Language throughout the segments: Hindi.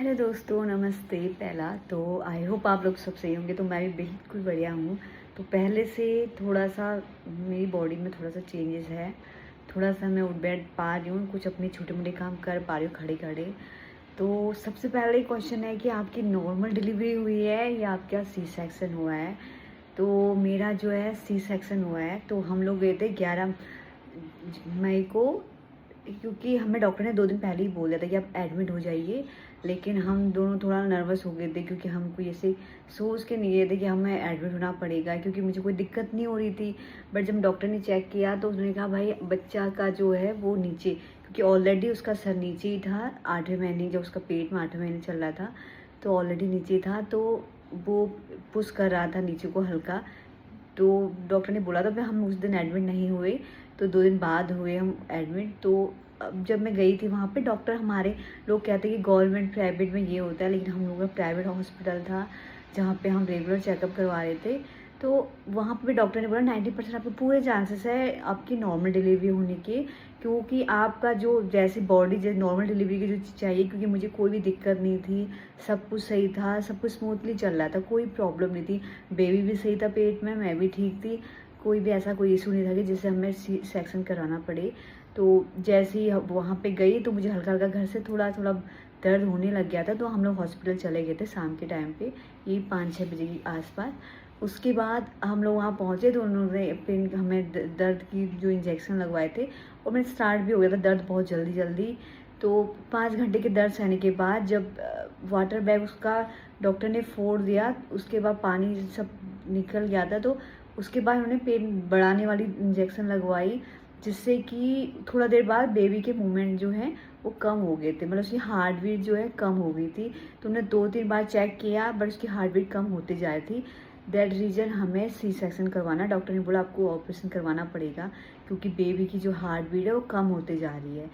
हेलो दोस्तों, नमस्ते। पहला तो आई होप आप लोग सब सही होंगे। तो मैं भी बिल्कुल बढ़िया हूँ। तो पहले से थोड़ा सा मेरी बॉडी में थोड़ा सा चेंजेस है। थोड़ा सा मैं उठ बैठ पा रही हूँ, कुछ अपने छोटे मोटे काम कर पा रही हूँ खड़े खड़े। तो सबसे पहले क्वेश्चन है कि आपकी नॉर्मल डिलीवरी हुई है या आपका सी सेक्शन हुआ है। तो मेरा जो है सी सेक्शन हुआ है। तो हम लोग गए थे 11 मई को, क्योंकि हमें डॉक्टर ने 2 दिन पहले ही बोल दिया था कि आप एडमिट हो जाइए। लेकिन हम दोनों थोड़ा नर्वस हो गए थे, क्योंकि हम कोई ऐसे सोच के नहीं गए थे कि हमें एडमिट होना पड़ेगा, क्योंकि मुझे कोई दिक्कत नहीं हो रही थी। बट जब डॉक्टर ने चेक किया तो उसने कहा भाई बच्चा का जो है वो नीचे, क्योंकि ऑलरेडी उसका सर नीचे ही था 8वें महीने, जब उसका पेट में 8वें महीने चल रहा था तो ऑलरेडी नीचे था। तो वो पुश कर रहा था नीचे को हल्का। तो डॉक्टर ने बोला था, फिर हम उस दिन एडमिट नहीं हुए। तो 2 दिन बाद हुए हम एडमिट। तो अब जब मैं गई थी वहाँ पे, डॉक्टर हमारे लोग कहते हैं कि गवर्नमेंट प्राइवेट में ये होता है, लेकिन हम लोग का प्राइवेट हॉस्पिटल था जहाँ पे हम रेगुलर चेकअप करवा रहे थे। तो वहाँ पे भी डॉक्टर ने बोला 90% आपके पूरे चांसेस है आपकी नॉर्मल डिलीवरी होने के, क्योंकि आपका जो जैसी बॉडी जैसे नॉर्मल डिलीवरी की जो चाहिए, क्योंकि मुझे कोई भी दिक्कत नहीं थी, सब कुछ सही था, सब कुछ स्मूथली चल रहा था, कोई प्रॉब्लम नहीं थी। बेबी भी सही था पेट में, मैं भी ठीक थी, कोई भी ऐसा कोई इशू नहीं था कि जिससे हमें सी सेक्शन कराना पड़े। तो जैसे ही वहाँ पे गई तो मुझे हल्का हल्का घर से थोड़ा थोड़ा दर्द होने लग गया था। तो हम लोग हॉस्पिटल चले गए थे शाम के टाइम पे, ये 5-6 बजे के आसपास। उसके बाद हम लोग वहाँ पहुँचे तो उन्होंने फिर हमें दर्द की जो इंजेक्शन लगवाए थे, और मेरे स्टार्ट भी हो गया था दर्द बहुत जल्दी जल्दी। तो 5 घंटे के दर्द सहने के बाद जब वाटर बैग उसका डॉक्टर ने फोड़ दिया, उसके बाद पानी सब निकल गया था। तो उसके बाद उन्होंने पेट बढ़ाने वाली इंजेक्शन लगवाई, जिससे कि थोड़ा देर बाद बेबी के मूवमेंट जो हैं वो कम हो गए थे, मतलब उसकी हार्ट बीट जो है कम हो गई थी। तो उन्होंने 2-3 बार चेक किया, बट उसकी हार्ट बीट कम होती जा रही थी। दैट रीज़न हमें सी सेक्शन करवाना, डॉक्टर ने बोला आपको ऑपरेशन करवाना पड़ेगा, क्योंकि बेबी की जो हार्ट बीट है वो कम होते जा रही है।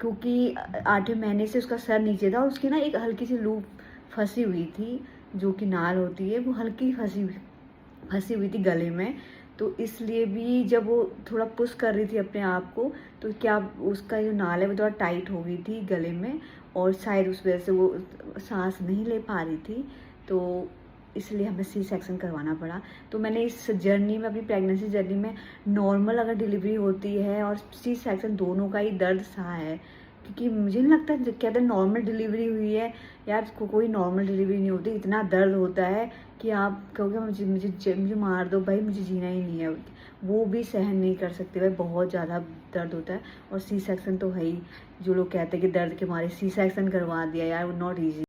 क्योंकि 8वें महीने से उसका सर नीचे था, और उसकी ना एक हल्की सी लूप फंसी हुई थी, जो कि नाल होती है, वो हल्की फंसी हुई थी गले में। तो इसलिए भी जब वो थोड़ा पुश कर रही थी अपने आप को, तो क्या उसका जो नाल है वो थोड़ा टाइट हो गई थी गले में, और शायद उस वजह से वो सांस नहीं ले पा रही थी। तो इसलिए हमें सी सेक्शन करवाना पड़ा। तो मैंने इस जर्नी में, अपनी प्रेगनेंसी जर्नी में, नॉर्मल अगर डिलीवरी होती है और सी सेक्शन दोनों का ही दर्द सहा है, क्योंकि मुझे नहीं लगता कहते नॉर्मल डिलीवरी हुई है यार, कोई नॉर्मल डिलीवरी नहीं होती, इतना दर्द होता है कि आप कहोगे मुझे मुझे मुझे मार दो भाई, मुझे जीना ही नहीं है, वो भी सहन नहीं कर सकते भाई, बहुत ज़्यादा दर्द होता है। और सी सेक्शन तो है ही, जो लोग कहते हैं कि दर्द के मारे सी सेक्शन करवा दिया यार, वो नॉट ईजी।